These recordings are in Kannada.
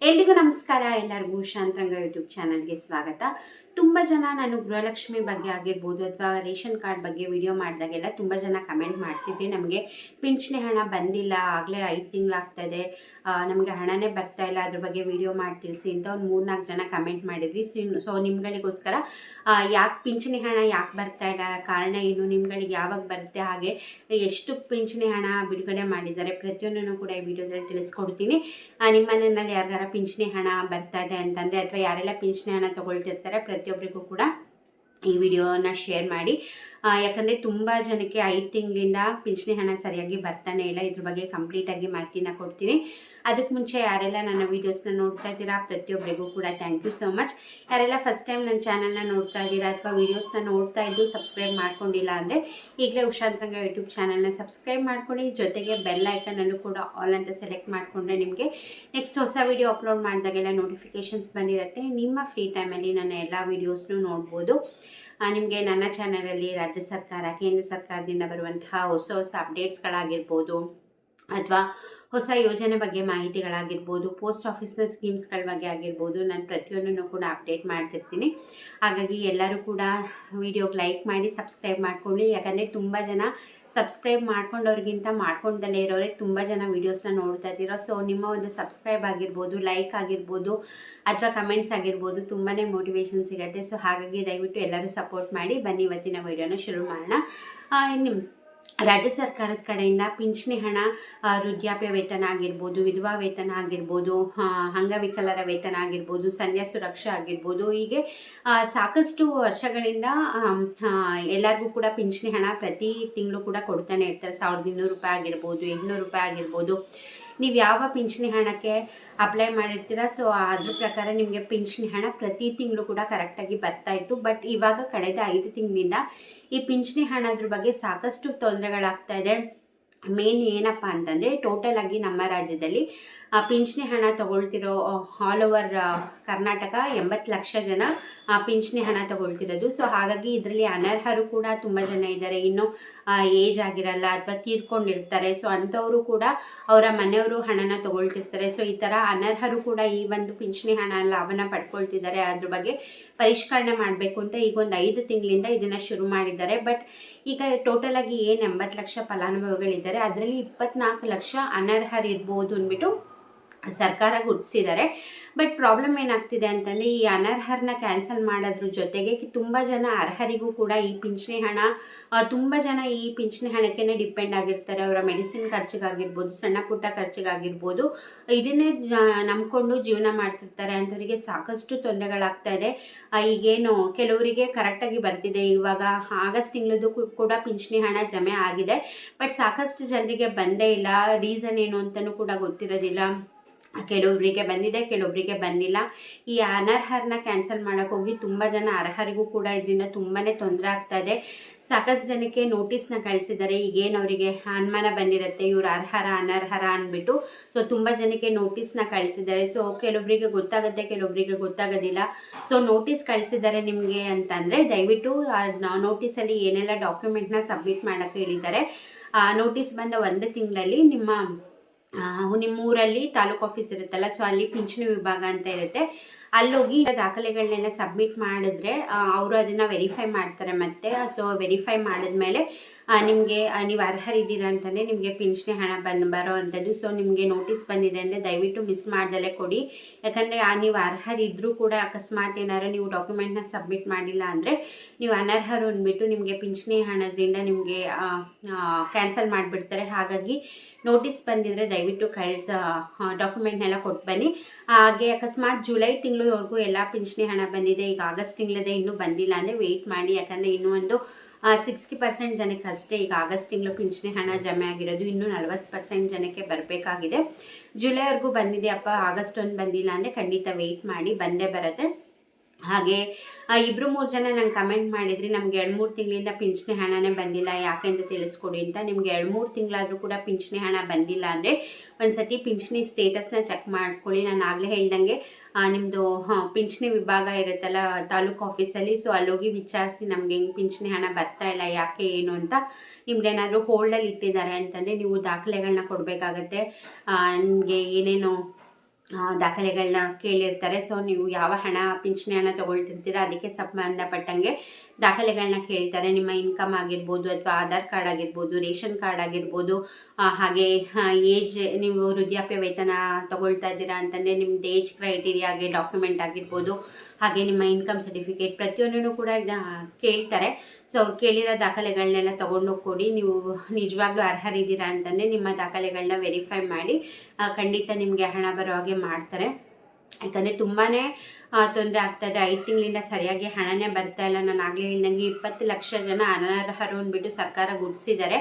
ಎಲ್ರಿಗೂ ನಮಸ್ಕಾರ. ಎಲ್ಲರಿಗೂ ಶಾಂತರಂಗ ಯೂಟ್ಯೂಬ್ ಚಾನಲ್ಗೆ ಸ್ವಾಗತ. ತುಂಬ ಜನ ನಾನು ಗೃಹಲಕ್ಷ್ಮಿ ಬಗ್ಗೆ ಆಗಿರ್ಬೋದು ಅಥವಾ ರೇಷನ್ ಕಾರ್ಡ್ ಬಗ್ಗೆ ವಿಡಿಯೋ ಮಾಡಿದಾಗೆಲ್ಲ ತುಂಬ ಜನ ಕಮೆಂಟ್ ಮಾಡ್ತಿದ್ರಿ, ನಮಗೆ ಪಿಂಚಣಿ ಹಣ ಬಂದಿಲ್ಲ, ಆಗಲೇ 5 ತಿಂಗಳಾಗ್ತಾಯಿದೆ, ನಮಗೆ ಹಣನೇ ಬರ್ತಾ ಇಲ್ಲ, ಅದ್ರ ಬಗ್ಗೆ ವಿಡಿಯೋ ಮಾಡಿ ತಿಳಿಸಿ ಅಂತ ಒಂದು 3-4 ಜನ ಕಮೆಂಟ್ ಮಾಡಿದ್ರಿ. ಸೊ ನಿಮ್ಗಳಿಗೋಸ್ಕರ ಯಾಕೆ ಪಿಂಚಣಿ ಹಣ ಯಾಕೆ ಬರ್ತಾ ಇಲ್ಲ, ಕಾರಣ ಏನು, ನಿಮ್ಗಳಿಗೆ ಯಾವಾಗ ಬರುತ್ತೆ, ಹಾಗೆ ಎಷ್ಟು ಪಿಂಚಣಿ ಹಣ ಬಿಡುಗಡೆ ಮಾಡಿದ್ದಾರೆ ಪ್ರತಿಯೊಂದನ್ನು ಕೂಡ ಈ ವಿಡಿಯೋದಲ್ಲಿ ತಿಳಿಸ್ಕೊಡ್ತೀನಿ. ನಿಮ್ಮ ಮನೆಯಲ್ಲಿ ಯಾರಿಗಾರ ಪಿಂಚಣಿ ಹಣ ಬರ್ತಾ ಇದೆ ಅಂತಂದರೆ ಅಥವಾ ಯಾರೆಲ್ಲ ಪಿಂಚಣಿ ಹಣ ತೊಗೊಳ್ತಿರ್ತಾರೆ ಪ್ರತಿಯೊಬ್ಬರಿಗೂ ಕೂಡ ಈ ವಿಡಿಯೋನ ಶೇರ್ ಮಾಡಿ. ಯಾಕಂದರೆ ತುಂಬ ಜನಕ್ಕೆ 5 ತಿಂಗಳಿಂದ ಪಿಂಚಣಿ ಹಣ ಸರಿಯಾಗಿ ಬರ್ತಾನೆ ಇಲ್ಲ. ಇದ್ರ ಬಗ್ಗೆ ಕಂಪ್ಲೀಟಾಗಿ ಮಾಹಿತಿನ ಕೊಡ್ತೀನಿ. ಅದಕ್ಕೆ ಮುಂಚೆ ಯಾರೆಲ್ಲ ನನ್ನ ವೀಡಿಯೋಸ್ನ ನೋಡ್ತಾ ಇದ್ದೀರಾ ಪ್ರತಿಯೊಬ್ಬರಿಗೂ ಕೂಡ ಥ್ಯಾಂಕ್ ಯು ಸೋ ಮಚ್. ಯಾರೆಲ್ಲ ಫಸ್ಟ್ ಟೈಮ್ ನನ್ನ ಚಾನಲ್ನ ನೋಡ್ತಾ ಇದ್ದೀರಾ ಅಥವಾ ವೀಡಿಯೋಸ್ನ ನೋಡ್ತಾ ಇದ್ದು ಸಬ್ಸ್ಕ್ರೈಬ್ ಮಾಡ್ಕೊಂಡಿಲ್ಲ ಅಂದರೆ ಈಗಲೇ ಉಷಾಂತರಂಗ ಯೂಟ್ಯೂಬ್ ಚಾನಲ್ನ ಸಬ್ಸ್ಕ್ರೈಬ್ ಮಾಡ್ಕೊಳ್ಳಿ. ಜೊತೆಗೆ ಬೆಲ್ ಐಕನನ್ನು ಕೂಡ ಆಲ್ ಅಂತ ಸೆಲೆಕ್ಟ್ ಮಾಡಿಕೊಂಡ್ರೆ ನಿಮಗೆ ನೆಕ್ಸ್ಟ್ ಹೊಸ ವೀಡಿಯೋ ಅಪ್ಲೋಡ್ ಮಾಡಿದಾಗೆಲ್ಲ ನೋಟಿಫಿಕೇಷನ್ಸ್ ಬಂದಿರುತ್ತೆ. ನಿಮ್ಮ ಫ್ರೀ ಟೈಮಲ್ಲಿ ನನ್ನ ಎಲ್ಲ ವೀಡಿಯೋಸ್ನೂ ನೋಡ್ಬೋದು. ನಿಮಗೆ ನನ್ನ ಚಾನಲಲ್ಲಿ ರಾಜ್ಯ ಸರ್ಕಾರ, ಕೇಂದ್ರ ಸರ್ಕಾರದಿಂದ ಬರುವಂತಹ ಹೊಸ ಹೊಸ ಅಪ್ಡೇಟ್ಸ್ಗಳಾಗಿರ್ಬೋದು ಅಥವಾ ಹೊಸ ಯೋಜನೆ ಬಗ್ಗೆ ಮಾಹಿತಿಗಳಾಗಿರ್ಬೋದು, ಪೋಸ್ಟ್ ಆಫೀಸ್ನ ಸ್ಕೀಮ್ಸ್ಗಳ ಬಗ್ಗೆ ಆಗಿರ್ಬೋದು, ನಾನು ಪ್ರತಿಯೊಂದನ್ನು ಕೂಡ ಅಪ್ಡೇಟ್ ಮಾಡ್ತಿರ್ತೀನಿ. ಹಾಗಾಗಿ ಎಲ್ಲರೂ ಕೂಡ ವಿಡಿಯೋಗೆ ಲೈಕ್ ಮಾಡಿ ಸಬ್ಸ್ಕ್ರೈಬ್ ಮಾಡ್ಕೊಳ್ಳಿ. ಯಾಕಂದರೆ ತುಂಬ ಜನ ಸಬ್ಸ್ಕ್ರೈಬ್ ಮಾಡ್ಕೊಂಡವ್ರಿಗಿಂತ ಮಾಡ್ಕೊಂಡಲ್ಲೇ ಇರೋರಿಗೆ ತುಂಬ ಜನ ವೀಡಿಯೋಸ್ನ ನೋಡ್ತಾ ಇದ್ದೀರೋ. ಸೊ ನಿಮ್ಮ ಒಂದು ಸಬ್ಸ್ಕ್ರೈಬ್ ಆಗಿರ್ಬೋದು, ಲೈಕ್ ಆಗಿರ್ಬೋದು ಅಥವಾ ಕಮೆಂಟ್ಸ್ ಆಗಿರ್ಬೋದು ತುಂಬಾ ಮೋಟಿವೇಶನ್ ಸಿಗುತ್ತೆ. ಸೊ ಹಾಗಾಗಿ ದಯವಿಟ್ಟು ಎಲ್ಲರೂ ಸಪೋರ್ಟ್ ಮಾಡಿ. ಬನ್ನಿ ಇವತ್ತಿನ ವೀಡಿಯೋನ ಶುರು ಮಾಡೋಣ. ನಿಮ್ಮ ರಾಜ್ಯ ಸರ್ಕಾರದ ಕಡೆಯಿಂದ ಪಿಂಚಣಿ ಹಣ, ವೃದ್ಧಾಪ್ಯ ವೇತನ ಆಗಿರ್ಬೋದು, ವಿಧವಾ ವೇತನ ಆಗಿರ್ಬೋದು, ಅಂಗವಿಕಲರ ವೇತನ ಆಗಿರ್ಬೋದು, ಸಂಧ್ಯಾ ಸುರಕ್ಷಾ ಆಗಿರ್ಬೋದು, ಹೀಗೆ ಸಾಕಷ್ಟು ವರ್ಷಗಳಿಂದ ಎಲ್ಲರಿಗೂ ಕೂಡ ಪಿಂಚಣಿ ಹಣ ಪ್ರತಿ ತಿಂಗಳು ಕೂಡ ಕೊಡ್ತಾನೆ ಇರ್ತಾರೆ. 1200 ರೂಪಾಯಿ ಆಗಿರ್ಬೋದು, 800 ರೂಪಾಯಿ ಆಗಿರ್ಬೋದು. ನೀವು ಯಾವ ಪಿಂಚಣಿ ಹಣಕ್ಕೆ ಅಪ್ಲೈ ಮಾಡಿರ್ತೀರ, ಸೊ ಅದ್ರ ಪ್ರಕಾರ ನಿಮಗೆ ಪಿಂಚಣಿ ಹಣ ಪ್ರತಿ ತಿಂಗಳು ಕೂಡ ಕರೆಕ್ಟಾಗಿ ಬರ್ತಾ ಇತ್ತು. ಬಟ್ ಇವಾಗ ಕಳೆದ 5 ತಿಂಗಳಿಂದ ಈ ಪಿಂಚಣಿ ಹಣದ್ರ ಬಗ್ಗೆ ಸಾಕಷ್ಟು ತೊಂದರೆಗಳಾಗ್ತಾ ಇದೆ. ಮೇನ್ ಏನಪ್ಪ ಅಂತಂದರೆ ಟೋಟಲ್ ಆಗಿ ನಮ್ಮ ರಾಜ್ಯದಲ್ಲಿ ಪಿಂಚಣಿ ಹಣ ತಗೊಳ್ತಿರೋ ಆಲ್ ಓವರ್ ಕರ್ನಾಟಕ 80 ಲಕ್ಷ ಜನ ಪಿಂಚಣಿ ಹಣ ತಗೊಳ್ತಿರೋದು. ಸೊ ಹಾಗಾಗಿ ಇದರಲ್ಲಿ ಅನರ್ಹರು ಕೂಡ ತುಂಬ ಜನ ಇದ್ದಾರೆ. ಇನ್ನು ಏಜ್ ಆಗಿರಲ್ಲ ಅಥವಾ ತೀರ್ಕೊಂಡಿರ್ತಾರೆ. ಸೊ ಅಂಥವರು ಕೂಡ ಅವರ ಮನೆಯವರು ಹಣನ ತಗೊಳ್ತಿರ್ತಾರೆ. ಸೊ ಈ ಥರ ಅನರ್ಹರು ಕೂಡ ಈ ಒಂದು ಪಿಂಚಣಿ ಹಣ ಲಾಭನ ಪಡ್ಕೊಳ್ತಿದ್ದಾರೆ. ಅದ್ರ ಬಗ್ಗೆ ಪರಿಷ್ಕರಣೆ ಮಾಡಬೇಕು ಅಂತ ಈಗ ಒಂದು 5 ತಿಂಗಳಿಂದ ಇದನ್ನು ಶುರು ಮಾಡಿದ್ದಾರೆ. ಬಟ್ ಈಗ ಟೋಟಲ್ ಆಗಿ ಏನು 80 ಲಕ್ಷ ಫಲಾನುಭವಿಗಳಿದ್ದಾರೆ, ಅದರಲ್ಲಿ 24 ಲಕ್ಷ ಅನರ್ಹರಿರ್ಬೋದು ಅಂದ್ಬಿಟ್ಟು ಸರ್ಕಾರ ಗುರುತಿಸಿದ್ದಾರೆ. ಬಟ್ ಪ್ರಾಬ್ಲಮ್ ಏನಾಗ್ತಿದೆ ಅಂತಂದರೆ ಈ ಅನರ್ಹರನ್ನ ಕ್ಯಾನ್ಸಲ್ ಮಾಡೋದ್ರ ಜೊತೆಗೆ ತುಂಬ ಜನ ಅರ್ಹರಿಗೂ ಕೂಡ ಈ ಪಿಂಚಣಿ ಹಣ, ತುಂಬ ಜನ ಈ ಪಿಂಚಣಿ ಹಣಕ್ಕೇ ಡಿಪೆಂಡ್ ಆಗಿರ್ತಾರೆ. ಅವರ ಮೆಡಿಸಿನ್ ಖರ್ಚಿಗಾಗಿರ್ಬೋದು, ಸಣ್ಣ ಪುಟ್ಟ ಖರ್ಚಿಗಾಗಿರ್ಬೋದು, ಇದನ್ನೇ ನಂಬ್ಕೊಂಡು ಜೀವನ ಮಾಡ್ತಿರ್ತಾರೆ. ಅಂಥವರಿಗೆ ಸಾಕಷ್ಟು ತೊಂದರೆಗಳಾಗ್ತಾ ಇದೆ. ಈಗೇನು ಕೆಲವರಿಗೆ ಕರೆಕ್ಟಾಗಿ ಬರ್ತಿದೆ, ಇವಾಗ ಆಗಸ್ಟ್ ತಿಂಗಳದ್ದು ಕೂಡ ಪಿಂಚಣಿ ಹಣ ಜಮೆ ಆಗಿದೆ. ಬಟ್ ಸಾಕಷ್ಟು ಜನರಿಗೆ ಬಂದೇ ಇಲ್ಲ. ರೀಸನ್ ಏನು ಅಂತಲೂ ಕೂಡ ಗೊತ್ತಿರೋದಿಲ್ಲ. ಕೆಲವೊಬ್ಬರಿಗೆ ಬಂದಿದೆ, ಕೆಲವೊಬ್ಬರಿಗೆ ಬಂದಿಲ್ಲ. ಈ ಅನರ್ಹರನ್ನ ಕ್ಯಾನ್ಸಲ್ ಮಾಡೋಕ್ಕೋಗಿ ತುಂಬ ಜನ ಅರ್ಹರಿಗೂ ಕೂಡ ಇದರಿಂದ ತುಂಬಾ ತೊಂದರೆ ಆಗ್ತಾ ಇದೆ. ಸಾಕಷ್ಟು ಜನಕ್ಕೆ ನೋಟಿಸ್ನ ಕಳಿಸಿದ್ದಾರೆ. ಈಗೇನು ಅವರಿಗೆ ಅನುಮಾನ ಬಂದಿರುತ್ತೆ ಇವರು ಅರ್ಹರ ಅನರ್ಹರ ಅಂದ್ಬಿಟ್ಟು. ಸೊ ತುಂಬ ಜನಕ್ಕೆ ನೋಟಿಸ್ನ ಕಳಿಸಿದ್ದಾರೆ. ಸೊ ಕೆಲವೊಬ್ಬರಿಗೆ ಗೊತ್ತಾಗುತ್ತೆ, ಕೆಲವೊಬ್ಬರಿಗೆ ಗೊತ್ತಾಗೋದಿಲ್ಲ. ಸೊ ನೋಟಿಸ್ ಕಳಿಸಿದ್ದಾರೆ ನಿಮಗೆ ಅಂತಂದರೆ ದಯವಿಟ್ಟು ನೋಟಿಸಲ್ಲಿ ಏನೆಲ್ಲ ಡಾಕ್ಯುಮೆಂಟ್ನ ಸಬ್ಮಿಟ್ ಮಾಡೋಕ್ಕೆ ಹೇಳಿದ್ದಾರೆ. ನೋಟಿಸ್ ಬಂದ 1 ತಿಂಗಳಲ್ಲಿ ನಿಮ್ಮ ಊರಲ್ಲಿ ತಾಲೂಕು ಆಫೀಸ್ ಇರುತ್ತಲ್ಲ, ಸೊ ಅಲ್ಲಿ ಪಿಂಚಣಿ ವಿಭಾಗ ಅಂತ ಇರುತ್ತೆ. ಅಲ್ಲೋಗಿ ದಾಖಲೆಗಳನ್ನೆಲ್ಲ ಸಬ್ಮಿಟ್ ಮಾಡಿದ್ರೆ ಅವರು ಅದನ್ನು ವೆರಿಫೈ ಮಾಡ್ತಾರೆ. ಮತ್ತು ಸೊ ವೆರಿಫೈ ಮಾಡಿದ್ಮೇಲೆ ನಿಮಗೆ ನೀವು ಅರ್ಹರಿದ್ದೀರಾ ಅಂತಲೇ ನಿಮಗೆ ಪಿಂಚಣಿ ಹಣ ಬರೋ ಅಂಥದ್ದು. ಸೊ ನಿಮಗೆ ನೋಟಿಸ್ ಬಂದಿದೆ ಅಂದರೆ ದಯವಿಟ್ಟು ಮಿಸ್ ಮಾಡ್ದಲೇ ಕೊಡಿ. ಯಾಕಂದರೆ ನೀವು ಅರ್ಹರಿದ್ದರೂ ಕೂಡ ಅಕಸ್ಮಾತ್ ಏನಾದ್ರು ನೀವು ಡಾಕ್ಯುಮೆಂಟ್ನ ಸಬ್ಮಿಟ್ ಮಾಡಿಲ್ಲ ಅಂದರೆ ನೀವು ಅನರ್ಹರು ಅಂದ್ಬಿಟ್ಟು ನಿಮಗೆ ಪಿಂಚಣಿ ಹಣದಿಂದ ನಿಮಗೆ ಕ್ಯಾನ್ಸಲ್ ಮಾಡಿಬಿಡ್ತಾರೆ. ಹಾಗಾಗಿ ನೋಟಿಸ್ ಬಂದಿದ್ರೆ ದಯವಿಟ್ಟು ಡಾಕ್ಯುಮೆಂಟ್ನೆಲ್ಲ ಕೊಟ್ಟು ಬನ್ನಿ. ಹಾಗೆ ಅಕಸ್ಮಾತ್ ಜುಲೈ ತಿಂಗಳವರೆಗೂ ಎಲ್ಲ ಪಿಂಚಣಿ ಹಣ ಬಂದಿದೆ, ಈಗ ಆಗಸ್ಟ್ ತಿಂಗಳದೇ ಇನ್ನೂ ಬಂದಿಲ್ಲ ಅಂದರೆ ವೆಯ್ಟ್ ಮಾಡಿ. ಯಾಕಂದರೆ ಇನ್ನೂ ಒಂದು 60% ಜನಕ್ಕೆ ಅಷ್ಟೇ ಈಗ ಆಗಸ್ಟ್ ತಿಂಗಳು ಪಿಂಚಣಿ ಹಣ ಜಮೆ ಆಗಿರೋದು. ಇನ್ನೂ 40% ಜನಕ್ಕೆ ಬರಬೇಕಾಗಿದೆ. ಜುಲೈವರೆಗೂ ಬಂದಿದೆಯಪ್ಪ, ಆಗಸ್ಟ್ 1 ಬಂದಿಲ್ಲ ಅಂದರೆ ಖಂಡಿತ ವೆಯ್ಟ್ ಮಾಡಿ, ಬಂದೇ ಬರುತ್ತೆ. ಹಾಗೆ 2-3 ಜನ ನಂಗೆ ಕಮೆಂಟ್ ಮಾಡಿದ್ರಿ, ನಮ್ಗೆ 2-3 ತಿಂಗಳಿಂದ ಪಿಂಚಣಿ ಹಣನೇ ಬಂದಿಲ್ಲ, ಯಾಕೆ ಅಂತ ತಿಳಿಸ್ಕೊಡಿ ಅಂತ. ನಿಮಗೆ 2-3 ತಿಂಗಳಾದರೂ ಕೂಡ ಪಿಂಚಣಿ ಹಣ ಬಂದಿಲ್ಲ ಅಂದರೆ ಒಂದು ಸತಿ ಪಿಂಚಣಿ ಸ್ಟೇಟಸ್ನ ಚೆಕ್ ಮಾಡ್ಕೊಳ್ಳಿ. ನಾನು ಆಗಲೇ ಹೇಳ್ದಂಗೆ ನಿಮ್ಮದು ಪಿಂಚಣಿ ವಿಭಾಗ ಇರುತ್ತಲ್ಲ ತಾಲೂಕು ಆಫೀಸಲ್ಲಿ, ಸೊ ಅಲ್ಲೋಗಿ ವಿಚಾರಿಸಿ ನಮಗೆ ಹೆಂಗೆ ಪಿಂಚಣಿ ಹಣ ಬರ್ತಾ ಇಲ್ಲ, ಯಾಕೆ ಏನು ಅಂತ. ನಿಮ್ಗೇನಾದರೂ ಹೋಲ್ಡಲ್ಲಿ ಇಟ್ಟಿದ್ದಾರೆ ಅಂತಂದರೆ ನೀವು ದಾಖಲೆಗಳನ್ನ ಕೊಡಬೇಕಾಗತ್ತೆ. ನಿಮಗೆ ಏನೇನು ದಾಖಲೆಗಳನ್ನ ಕೇಳಿರ್ತಾರೆ. ಸೊ ನೀವು ಯಾವ ಹಣ ಪಿಂಚಣಿ ಹಣ ತೊಗೊಳ್ತಿರ್ತೀರ ಅದಕ್ಕೆ ಸಂಬಂಧಪಟ್ಟಂಗೆ ದಾಖಲೆಗಳನ್ನ ಕೇಳ್ತಾರೆ. ನಿಮ್ಮ ಇನ್ಕಮ್ ಆಗಿರ್ಬೋದು ಅಥವಾ ಆಧಾರ್ ಕಾರ್ಡ್ ಆಗಿರ್ಬೋದು, ರೇಷನ್ ಕಾರ್ಡ್ ಆಗಿರ್ಬೋದು, ಹಾಗೆ ಏಜ್, ನೀವು ವೃದ್ಧಾಪ್ಯ ವೇತನ ತೊಗೊಳ್ತಾ ಇದ್ದೀರಾ ಅಂತಂದರೆ ನಿಮ್ಮದು ಏಜ್ ಕ್ರೈಟೀರಿಯಾಗೆ ಡಾಕ್ಯುಮೆಂಟ್ ಆಗಿರ್ಬೋದು, ಹಾಗೆ ನಿಮ್ಮ ಇನ್ಕಮ್ ಸರ್ಟಿಫಿಕೇಟ್ ಪ್ರತಿಯೊಂದನ್ನು ಕೂಡ ಕೇಳ್ತಾರೆ. ಸೊ ಅವ್ರು ಕೇಳಿರೋ ದಾಖಲೆಗಳನ್ನೆಲ್ಲ ತೊಗೊಂಡೋಗಿ ಕೊಡಿ. ನೀವು ನಿಜವಾಗ್ಲೂ ಅರ್ಹರಿದ್ದೀರಾ ಅಂತಂದರೆ ನಿಮ್ಮ ದಾಖಲೆಗಳನ್ನ ವೆರಿಫೈ ಮಾಡಿ ಖಂಡಿತ ನಿಮಗೆ ಹಣ ಬರೋ ಹಾಗೆ ಮಾಡ್ತಾರೆ. ಯಾಕಂದರೆ ತುಂಬಾ ತೊಂದರೆ ಆಗ್ತಾಯಿದೆ. 5 ತಿಂಗಳಿಂದ ಸರಿಯಾಗಿ ಹಣನೇ ಬರ್ತಾ ಇಲ್ಲ. ನಾನು ಆಗಲೇ ಹೇಳಿದಂಗೆ 20 ಲಕ್ಷ ಜನ ಅನರ್ಹರು ಅಂದ್ಬಿಟ್ಟು ಸರ್ಕಾರ ಗುಡಿಸಿದ್ದಾರೆ.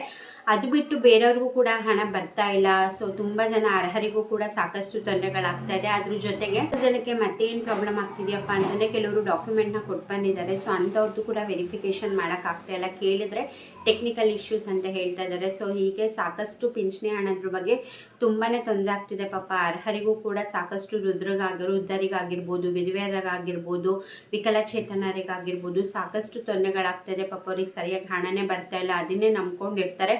ಅದು ಬಿಟ್ಟು ಬೇರೆಯವ್ರಿಗೂ ಕೂಡ ಹಣ ಬರ್ತಾ ಇಲ್ಲ. ಸೊ ತುಂಬ ಜನ ಅರ್ಹರಿಗೂ ಕೂಡ ಸಾಕಷ್ಟು ತೊಂದರೆಗಳಾಗ್ತಾ ಇದೆ. ಅದ್ರ ಜೊತೆಗೆ ಜನಕ್ಕೆ ಮತ್ತೆ ಏನು ಪ್ರಾಬ್ಲಮ್ ಆಗ್ತಿದೆಯಪ್ಪ ಅಂತಂದರೆ ಕೆಲವರು ಡಾಕ್ಯುಮೆಂಟ್ನ ಕೊಟ್ಟು ಬಂದಿದ್ದಾರೆ. ಸೊ ಅಂಥವ್ರದ್ದು ಕೂಡ ವೆರಿಫಿಕೇಷನ್ ಮಾಡೋಕ್ಕಾಗ್ತಾ ಇಲ್ಲ. ಕೇಳಿದ್ರೆ ಟೆಕ್ನಿಕಲ್ ಇಶ್ಯೂಸ್ ಅಂತ ಹೇಳ್ತಾ ಇದ್ದಾರೆ. ಸೊ ಹೀಗೆ ಸಾಕಷ್ಟು ಪಿಂಚಣಿ ಹಣದ್ರ ಬಗ್ಗೆ ತುಂಬಾ ತೊಂದರೆ ಆಗ್ತಿದೆ. ಪಾಪ ಅರ್ಹರಿಗೂ ಕೂಡ ಸಾಕಷ್ಟು ವೃದ್ಧರಿಗಾಗಿರ್ಬೋದು, ವಿಧವೆಯರಿಗಾಗಿರ್ಬೋದು, ವಿಕಲಚೇತನರಿಗಾಗಿರ್ಬೋದು ಸಾಕಷ್ಟು ತೊಂದರೆಗಳಾಗ್ತಾಯಿದೆ. ಪಾಪ ಅವ್ರಿಗೆ ಸರಿಯಾಗಿ ಹಣನೇ ಬರ್ತಾ ಇಲ್ಲ, ಅದನ್ನೇ ನಂಬ್ಕೊಂಡಿರ್ತಾರೆ.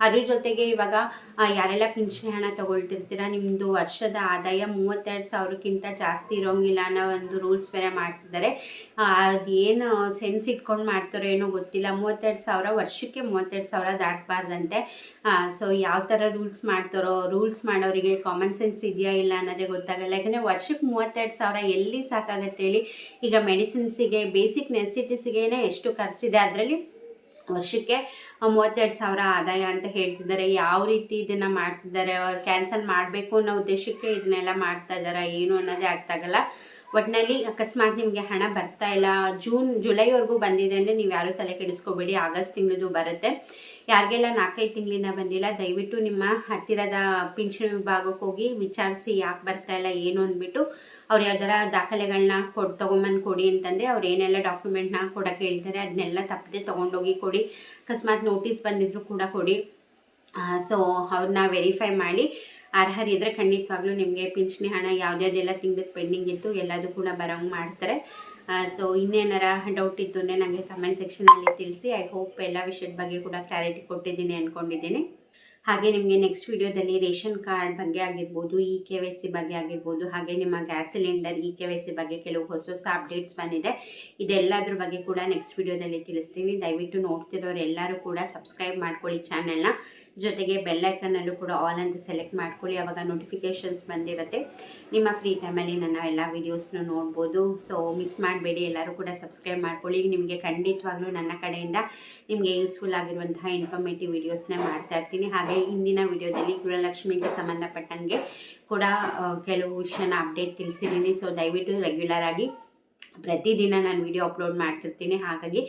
ಅದ್ರ ಜೊತೆಗೆ ಇವಾಗ ಯಾರೆಲ್ಲ ಪಿಂಚಣಿ ಹಣ ತೊಗೊಳ್ತಿರ್ತೀರ ನಿಮ್ಮದು ವರ್ಷದ ಆದಾಯ 32,000ಕ್ಕಿಂತ ಜಾಸ್ತಿ ಇರೋಂಗಿಲ್ಲ ಅನ್ನೋ ಒಂದು ರೂಲ್ಸ್ ಬೇರೆ ಮಾಡ್ತಿದ್ದಾರೆ. ಅದೇನು ಸೆನ್ಸ್ ಇಟ್ಕೊಂಡು ಮಾಡ್ತಾರೋ ಏನೋ ಗೊತ್ತಿಲ್ಲ. 32,000 ವರ್ಷಕ್ಕೆ 32,000 ದಾಟಬಾರ್ದಂತೆ. ಸೊ ಯಾವ ಥರ ರೂಲ್ಸ್ ಮಾಡ್ತಾರೋ, ರೂಲ್ಸ್ ಮಾಡೋರಿಗೆ ಕಾಮನ್ ಸೆನ್ಸ್ ಇದೆಯಾ ಇಲ್ಲ ಅನ್ನೋದೇ ಗೊತ್ತಾಗಲ್ಲ. ಯಾಕಂದರೆ ವರ್ಷಕ್ಕೆ 32,000 ಎಲ್ಲಿ ಸಾಕಾಗತ್ತೆ ಹೇಳಿ? ಈಗ ಮೆಡಿಸಿನ್ಸಿಗೆ, ಬೇಸಿಕ್ ನೆಸಿಟೀಸಿಗೇ ಎಷ್ಟು ಖರ್ಚಿದೆ, ಅದರಲ್ಲಿ ವರ್ಷಕ್ಕೆ 32,000 ಆದಾಯ ಅಂತ ಹೇಳ್ತಿದ್ದಾರೆ. ಯಾವ ರೀತಿ ಇದನ್ನು ಮಾಡ್ತಿದ್ದಾರೆ? ಕ್ಯಾನ್ಸಲ್ ಮಾಡಬೇಕು ಅನ್ನೋ ಉದ್ದೇಶಕ್ಕೆ ಇದನ್ನೆಲ್ಲ ಮಾಡ್ತಾ ಇದ್ದಾರಾ ಏನು ಅನ್ನೋದೇ ಅರ್ಥ ಆಗಲ್ಲ. ಒಟ್ಟಿನಲ್ಲಿ ಅಕಸ್ಮಾತ್ ನಿಮಗೆ ಹಣ ಬರ್ತಾ ಇಲ್ಲ, ಜುಲೈವರೆಗೂ ಬಂದಿದೆ ಅಂದರೆ ನೀವು ಯಾರೂ ತಲೆ ಕೆಡಿಸ್ಕೋಬೇಡಿ. ಆಗಸ್ಟ್ ತಿಂಗಳದು ಬರುತ್ತೆ. ಯಾರಿಗೆಲ್ಲ 4-5 ತಿಂಗಳಿಂದ ಬಂದಿಲ್ಲ ದಯವಿಟ್ಟು ನಿಮ್ಮ ಹತ್ತಿರದ ಪಿಂಚಣಿ ವಿಭಾಗಕ್ಕೆ ಹೋಗಿ ವಿಚಾರಿಸಿ ಯಾಕೆ ಬರ್ತಾ ಇಲ್ಲ ಏನು ಅಂದ್ಬಿಟ್ಟು ಅವ್ರು ಯಾವ್ದಾರ ದಾಖಲೆಗಳನ್ನ ತೊಗೊಂಬಂದು ಕೊಡಿ ಅಂತಂದರೆ ಅವ್ರು ಏನೆಲ್ಲ ಡಾಕ್ಯುಮೆಂಟ್ನ ಕೊಡೋಕ್ಕೆ ಹೇಳ್ತಾರೆ ಅದನ್ನೆಲ್ಲ ತಪ್ಪದೆ ತೊಗೊಂಡೋಗಿ ಕೊಡಿ. ಅಕಸ್ಮಾತ್ ನೋಟಿಸ್ ಬಂದಿದ್ರು ಕೂಡ ಕೊಡಿ. ಸೊ ಅವ್ರನ್ನ ವೆರಿಫೈ ಮಾಡಿ ಅರ್ಹರಿದ್ದರೆ ಖಂಡಿತವಾಗ್ಲೂ ನಿಮಗೆ ಪಿಂಚಣಿ ಹಣ ಯಾವುದ್ಯಾವುದೆಲ್ಲ ತಿಂಗಳಿಗೆ ಪೆಂಡಿಂಗ್ ಇತ್ತು ಎಲ್ಲದೂ ಕೂಡ ಬರೋಂಗೆ ಮಾಡ್ತಾರೆ. ಸೊ ಇನ್ನೇನಾರ ಡೌಟ್ ಇತ್ತು ಅಂದರೆ ನನಗೆ ಕಮೆಂಟ್ ಸೆಕ್ಷನಲ್ಲಿ ತಿಳಿಸಿ. ಐ ಹೋಪ್ ಎಲ್ಲ ವಿಷಯದ ಬಗ್ಗೆ ಕೂಡ ಕ್ಲಾರಿಟಿ ಕೊಟ್ಟಿದ್ದೀನಿ ಅಂದ್ಕೊಂಡಿದ್ದೀನಿ. ಹಾಗೆ ನಿಮಗೆ ನೆಕ್ಸ್ಟ್ ವಿಡಿಯೋದಲ್ಲಿ ರೇಷನ್ ಕಾರ್ಡ್ ಬಗ್ಗೆ ಆಗಿರ್ಬೋದು, KYC ಬಗ್ಗೆ ಆಗಿರ್ಬೋದು, ಹಾಗೆ ನಿಮ್ಮ ಗ್ಯಾಸ್ ಸಿಲಿಂಡರ್ KYC ಬಗ್ಗೆ ಕೆಲವು ಹೊಸ ಅಪ್ಡೇಟ್ಸ್ ಬಂದಿದೆ. ಇದೆಲ್ಲದ್ರ ಬಗ್ಗೆ ಕೂಡ ನೆಕ್ಸ್ಟ್ ವಿಡಿಯೋದಲ್ಲಿ ತಿಳಿಸ್ತೀನಿ. ದಯವಿಟ್ಟು ನೋಡ್ತಿರೋರು ಎಲ್ಲರೂ ಕೂಡ ಸಬ್ಸ್ಕ್ರೈಬ್ ಮಾಡ್ಕೊಳ್ಳಿ ಚಾನೆಲ್ನ. ಜೊತೆಗೆ ಬೆಲ್ಲೈಕನ್ನಲ್ಲೂ ಕೂಡ ಆಲ್ ಅಂತ ಸೆಲೆಕ್ಟ್ ಮಾಡ್ಕೊಳ್ಳಿ. ಆವಾಗ ನೋಟಿಫಿಕೇಷನ್ಸ್ ಬಂದಿರುತ್ತೆ. ನಿಮ್ಮ ಫ್ರೀ ಟೈಮಲ್ಲಿ ನನ್ನ ಎಲ್ಲ ವೀಡಿಯೋಸ್ನ ನೋಡ್ಬೋದು. ಸೊ ಮಿಸ್ ಮಾಡಬೇಡಿ, ಎಲ್ಲರೂ ಕೂಡ ಸಬ್ಸ್ಕ್ರೈಬ್ ಮಾಡ್ಕೊಳ್ಳಿ. ನಿಮಗೆ ಖಂಡಿತವಾಗ್ಲೂ ನನ್ನ ಕಡೆಯಿಂದ ನಿಮಗೆ ಯೂಸ್ಫುಲ್ ಆಗಿರುವಂತಹ ಇನ್ಫಾರ್ಮೇಟಿವ್ ವೀಡಿಯೋಸ್ನ ಮಾಡ್ತಾ ಇರ್ತೀನಿ. ಹಾಗೆ ಇಂದಿನ ವಿಡಿಯೋದಲ್ಲಿ ಗೃಹಲಕ್ಷ್ಮಿಗೆ ಸಂಬಂಧಪಟ್ಟಂಗೆ ಕೂಡ ಕೆಲವು ವಿಷಯನ ಅಪ್ಡೇಟ್ ತಿಳಿಸಿದ್ದೀನಿ. ಸೊ ದಯವಿಟ್ಟು ರೆಗ್ಯುಲರ್ ಆಗಿ ಪ್ರತಿದಿನ ನಾನು ವಿಡಿಯೋ ಅಪ್ಲೋಡ್ ಮಾಡ್ತಿರ್ತೀನಿ. ಹಾಗಾಗಿ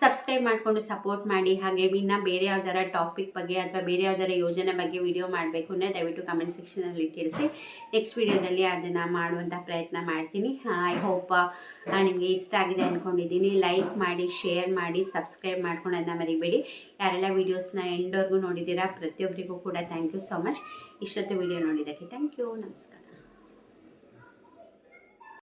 ಸಬ್ಸ್ಕ್ರೈಬ್ ಮಾಡಿಕೊಂಡು ಸಪೋರ್ಟ್ ಮಾಡಿ. ಹಾಗೆ ಇನ್ನು ಬೇರೆ ಯಾವ್ದಾರ ಟಾಪಿಕ್ ಬಗ್ಗೆ ಅಥವಾ ಬೇರೆ ಯಾವ್ದಾರ ಯೋಜನೆ ಬಗ್ಗೆ ವಿಡಿಯೋ ಮಾಡಬೇಕು ಅಂದರೆ ದಯವಿಟ್ಟು ಕಮೆಂಟ್ ಸೆಕ್ಷನಲ್ಲಿ ತಿಳಿಸಿ. ನೆಕ್ಸ್ಟ್ ವಿಡಿಯೋದಲ್ಲಿ ಅದನ್ನು ಮಾಡುವಂಥ ಪ್ರಯತ್ನ ಮಾಡ್ತೀನಿ. ಐ ಹೋಪ್ ನಿಮಗೆ ಇಷ್ಟ ಆಗಿದೆ ಅಂದ್ಕೊಂಡಿದ್ದೀನಿ. ಲೈಕ್ ಮಾಡಿ, ಶೇರ್ ಮಾಡಿ, ಸಬ್ಸ್ಕ್ರೈಬ್ ಮಾಡ್ಕೊಳ್ಳೋದನ್ನ ಮರಿಬೇಡಿ. ಯಾರೆಲ್ಲ ವೀಡಿಯೋಸ್ನ ಎಂಡ್ವರೆಗೂ ನೋಡಿದ್ದೀರಾ ಪ್ರತಿಯೊಬ್ಬರಿಗೂ ಕೂಡ ಥ್ಯಾಂಕ್ ಯು ಸೋ ಮಚ್. ಇಷ್ಟೊತ್ತು ವಿಡಿಯೋ ನೋಡಿದ್ದಕ್ಕೆ ಥ್ಯಾಂಕ್ ಯು. ನಮಸ್ಕಾರ.